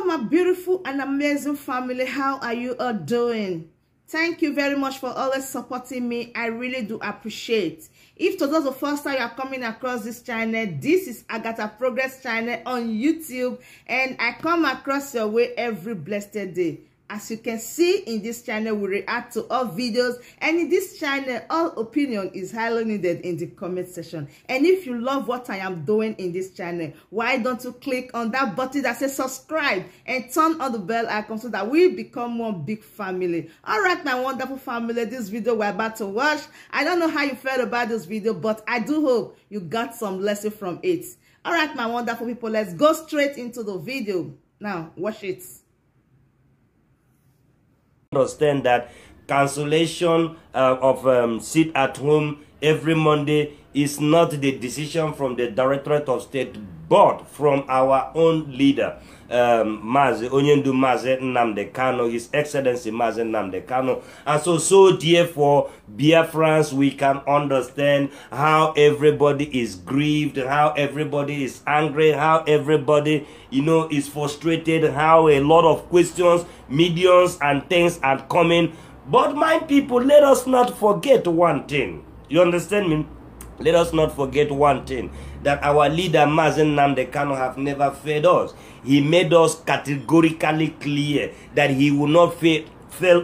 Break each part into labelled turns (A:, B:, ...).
A: my beautiful and amazing family. How are you all doing? Thank you very much for always supporting me. I really do appreciate. If today is the first time you are coming across this channel, this is Agatha Progress channel on YouTube, and I come across your way every blessed day. As you can see in this channel, we react to all videos, and in this channel, all opinion is highly needed in the comment section. And if you love what I am doing in this channel, why don't you click on that button that says subscribe and turn on the bell icon so that we become one big family. All right, my wonderful family, this video we're about to watch, I don't know how you felt about this video, but I do hope you got some lesson from it. All right, my wonderful people, let's go straight into the video. Now, watch it.
B: Understand that cancellation of sit at home every Monday is not the decision from the Directorate of State, but from our own leader, Mazi Onyendu Mazi Nnamdi Kanu, His Excellency Mazi Nnamdi Kanu. And so therefore, Biafrans, we can understand how everybody is grieved, how everybody is angry, how everybody, is frustrated, how a lot of questions, millions and things are coming. But my people, let us not forget one thing. You understand me? Let us not forget one thing, that our leader Mazi Nnamdi Kanu have never failed us. He made us categorically clear that he will not fail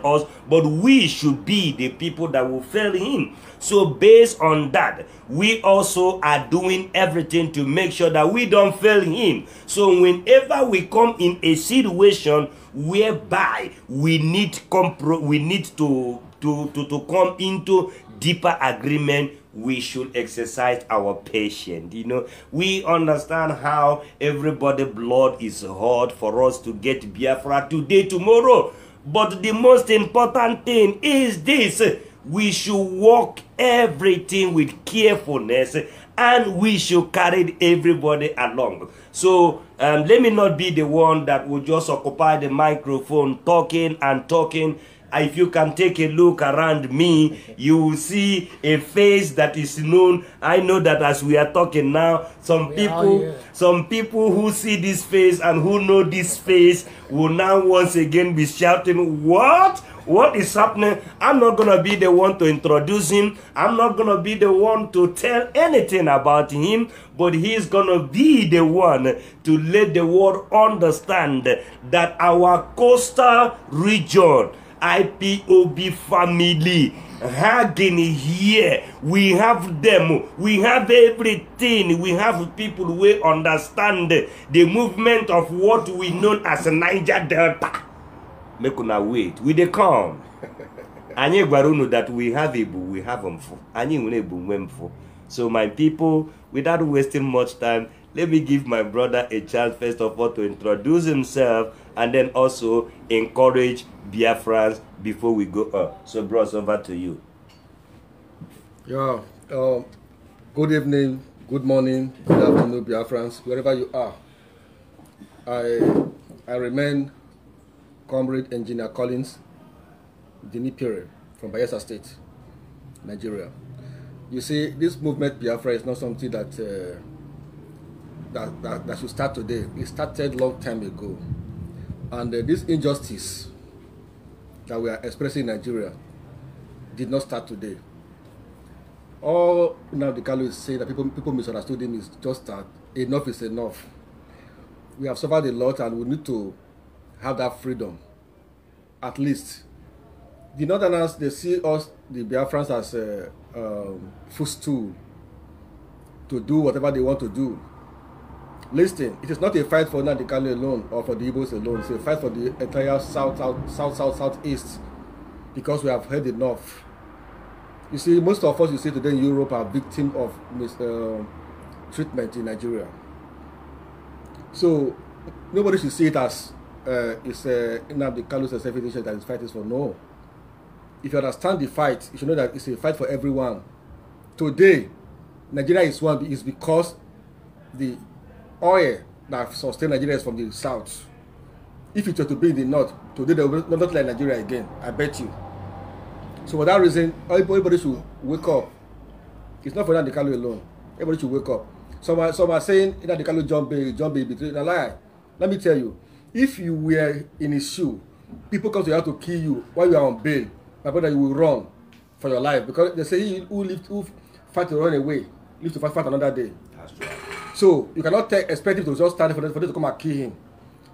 B: us, but we should be the people that will fail him. So based on that, we also are doing everything to make sure that we don't fail him. So whenever we come in a situation whereby we need to come into deeper agreement, we should exercise our patience. We understand how everybody's blood is hot for us to get Biafra today, tomorrow. But the most important thing is this: we should walk everything with carefulness, and we should carry everybody along. So let me not be the one that will just occupy the microphone talking and talking. If you can take a look around me, you will see a face that is known. I know that as we are talking now, some people who see this face and who know this face will now once again be shouting, what is happening? I'm not going to be the one to introduce him. I'm not going to be the one to tell anything about him, but he's going to be the one to let the world understand that our coastal region, Ipob family, Hagen here, we have them, we have everything, we have people who understand the movement of what we know as a Niger Delta. Make una wait, we dey come. Anye gwarunu that we have Ibu, we have Mfo. Anye unebu Mfo. So my people, without wasting much time, let me give my brother a chance first of all to introduce himself, and then also encourage Biafrans before we go up. So bros, over to you.
C: Yeah, good evening, good morning, good afternoon, Biafrans, wherever you are. I remain Comrade Engineer Collins Dinipere from Bayelsa State, Nigeria. You see, this movement Biafra is not something that that should start today. It started long time ago, and this injustice that we are expressing in Nigeria did not start today. All now the Kalu is saying that people misunderstood him is just that enough is enough. We have suffered a lot, and we need to have that freedom. At least the Northerners, they see us, the Biafrans, as a footstool to do whatever they want to do. Listen, it is not a fight for Nnamdi Kanu alone or for the Igbos alone. It's a fight for the entire southeast, because we have heard enough. You see, most of us you see today in Europe are victims of treatment in Nigeria. So nobody should see it as it's Nnamdi Kanu's self-interest that his fight is for. No. If you understand the fight, you should know that it's a fight for everyone. Today, Nigeria is one is because the oil that sustains Nigeria is from the south. If it were to be in the north, today they will not like Nigeria again. I bet you. So for that reason, everybody should wake up. It's not for Nnamdi Kanu alone. Everybody should wake up. Some are saying Nnamdi Kanu jump baby between a lie. Let me tell you, If you were in his shoe, people come to you to kill you while you are on bail, my brother, you will run for your life, because they say he who fight to run away live to fight another day.
B: That's right.
C: So you cannot expect him to just stand for them to come and kill him.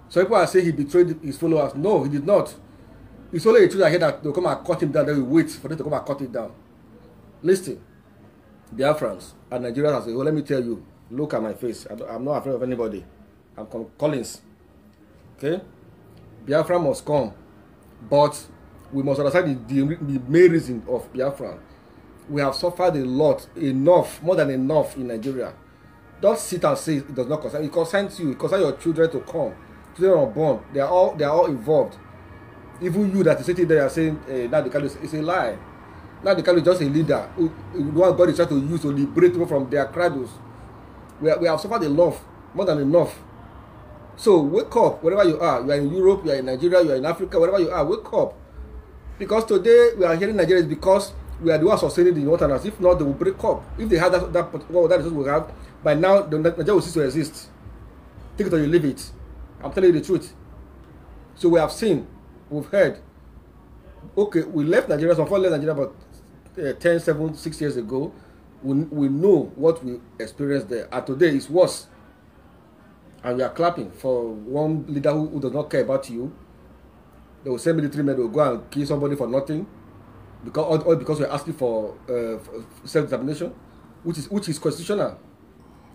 C: So people are saying he betrayed his followers. No, he did not. It's only a truth I hear that they'll come and cut him down. They will wait for them to come and cut it down. Listen, Biafrans and Nigerians as a whole, let me tell you, look at my face. I'm not afraid of anybody. I'm Collins. Okay? Biafra must come. But we must understand the main reason of Biafra. We have suffered a lot, enough, more than enough in Nigeria. Don't sit and say it does not concern. It concerns you. It concerns your children to come. Children are born. They are all involved. Even you that is sitting there saying now the Kalu is a lie. Now the Kalu is just a leader who God is trying to use to liberate people from their cradles. We have suffered enough, more than enough. So wake up wherever you are. You are in Europe, you are in Nigeria, you are in Africa, wherever you are, wake up. Because today we are here in Nigeria is because we are the ones sustaining the Northerners. If not, they will break up. If they have that is what we have, by now Nigeria will cease to exist. Take it or you leave it. I'm telling you the truth. So we have seen, we've heard. Okay, we left Nigeria, some left Nigeria about 10, 7, 6 years ago. We know what we experienced there. And today it's worse. And we are clapping for one leader who does not care about you. They will send military men, they will go and kill somebody for nothing. Because we're asking for self-determination, which is constitutional.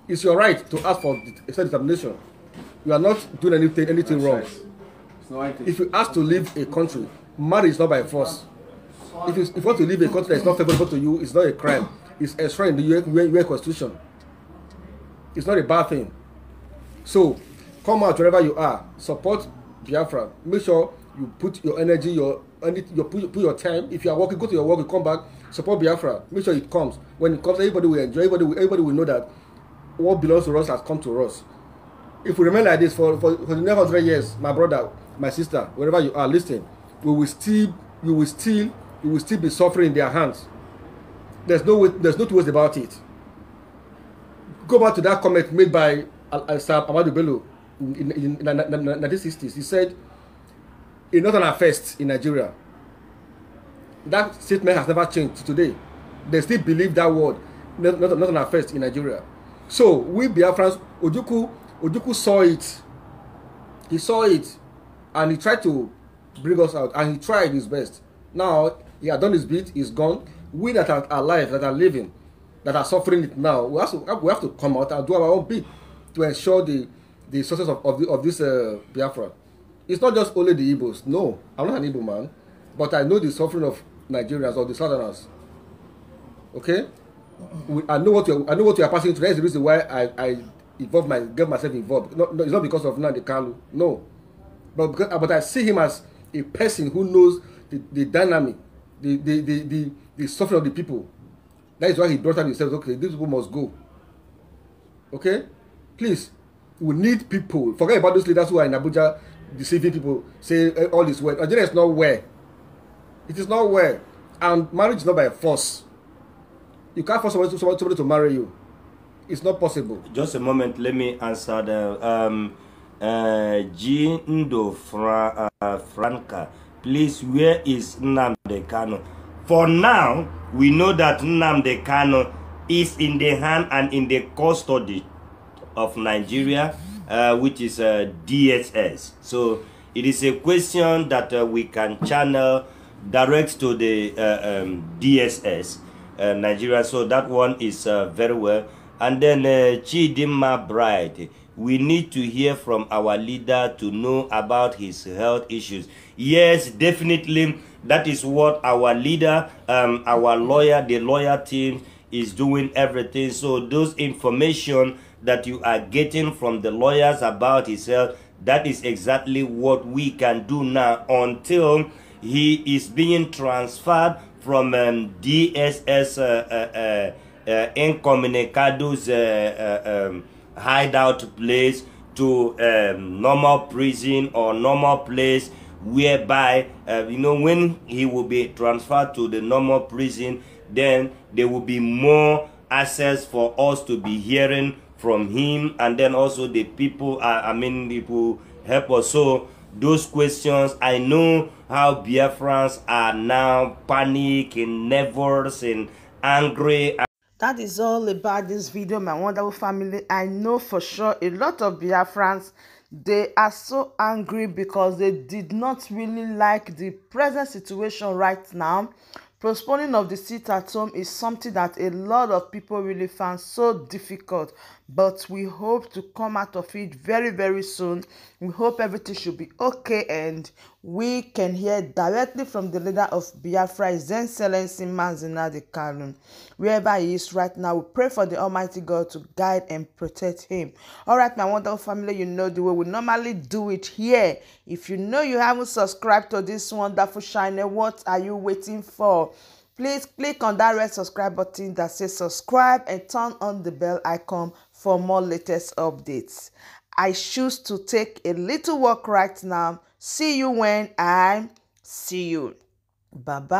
C: It's your right to ask for self-determination. You are not doing anything wrong. If you ask to leave a country, marriage is not by force. If you want to leave a country that is not favorable to you, it's not a crime. It's enshrined in the UN Constitution. It's not a bad thing. So, come out wherever you are. Support Biafra. Make sure you put your energy, put your time. If you are working, go to your work, you come back. Support Biafra. Make sure it comes. When it comes, everybody will enjoy. Everybody will know that what belongs to us has come to us. If we remain like this for the next 100 years, my brother, my sister, wherever you are, listen, you will still be suffering in their hands. There's no two ways about it. Go back to that comment made by Sir Amadou Bello in 1960s. He said, "It's not an affairs in Nigeria." That statement has never changed to today. They still believe that word, not an affairs in Nigeria. So we Biafrans, Ojukwu saw it. He saw it, and he tried to bring us out, and he tried his best. Now he had done his bit. He's gone. We that are alive, that are living, that are suffering it now, we have to come out and do our own bit to ensure the success of this Biafra. It's not just only the Igbos. No, I'm not an Igbo man, but I know the suffering of Nigerians or the Southerners. Okay, I know what you are passing through. That's the reason why I get myself involved. No, it's not because of Nnamdi Kanu. No, but I see him as a person who knows the dynamic, the suffering of the people. That is why he brought out himself. Okay, these people must go. Okay, please, we need people. Forget about those leaders who are in Abuja deceiving people, say all is well. Nigeria is not well. It is not well, and marriage is not by force. You can't force somebody to marry you. It's not possible.
B: Just a moment, let me answer the Gindo Franca. Please, where is Nnamdi Kanu? For now, we know that Nnamdi Kanu is in the hand and in the custody of Nigeria, which is DSS. So it is a question that we can channel direct to the DSS, Nigeria. So that one is very well. And then Chidimma Bright, we need to hear from our leader to know about his health issues. Yes, definitely. That is what our leader, our lawyer, the lawyer team is doing everything. So those information that you are getting from the lawyers about his health, that is exactly what we can do now until he is being transferred from DSS Incommunicados hideout place to normal prison or normal place, whereby when he will be transferred to the normal prison, then there will be more access for us to be hearing from him, and then also the people people help us. So those questions, I know how Biafrans are now panicking, nervous and angry.
A: That is all about this video, my wonderful family. I know for sure a lot of Biafrans, they are so angry because they did not really like the present situation right now. Postponing of the sit at home is something that a lot of people really found so difficult, but we hope to come out of it very, very soon. We hope everything should be okay and we can hear directly from the leader of Biafra, His Excellency Mazinadi Kalun. Wherever he is right now, we pray for the Almighty God to guide and protect him. All right, my wonderful family, you know the way we normally do it here. If you know you haven't subscribed to this wonderful channel, what are you waiting for? Please click on that red subscribe button that says subscribe and turn on the bell icon for more latest updates. I choose to take a little walk right now. See you when I see you. Bye-bye.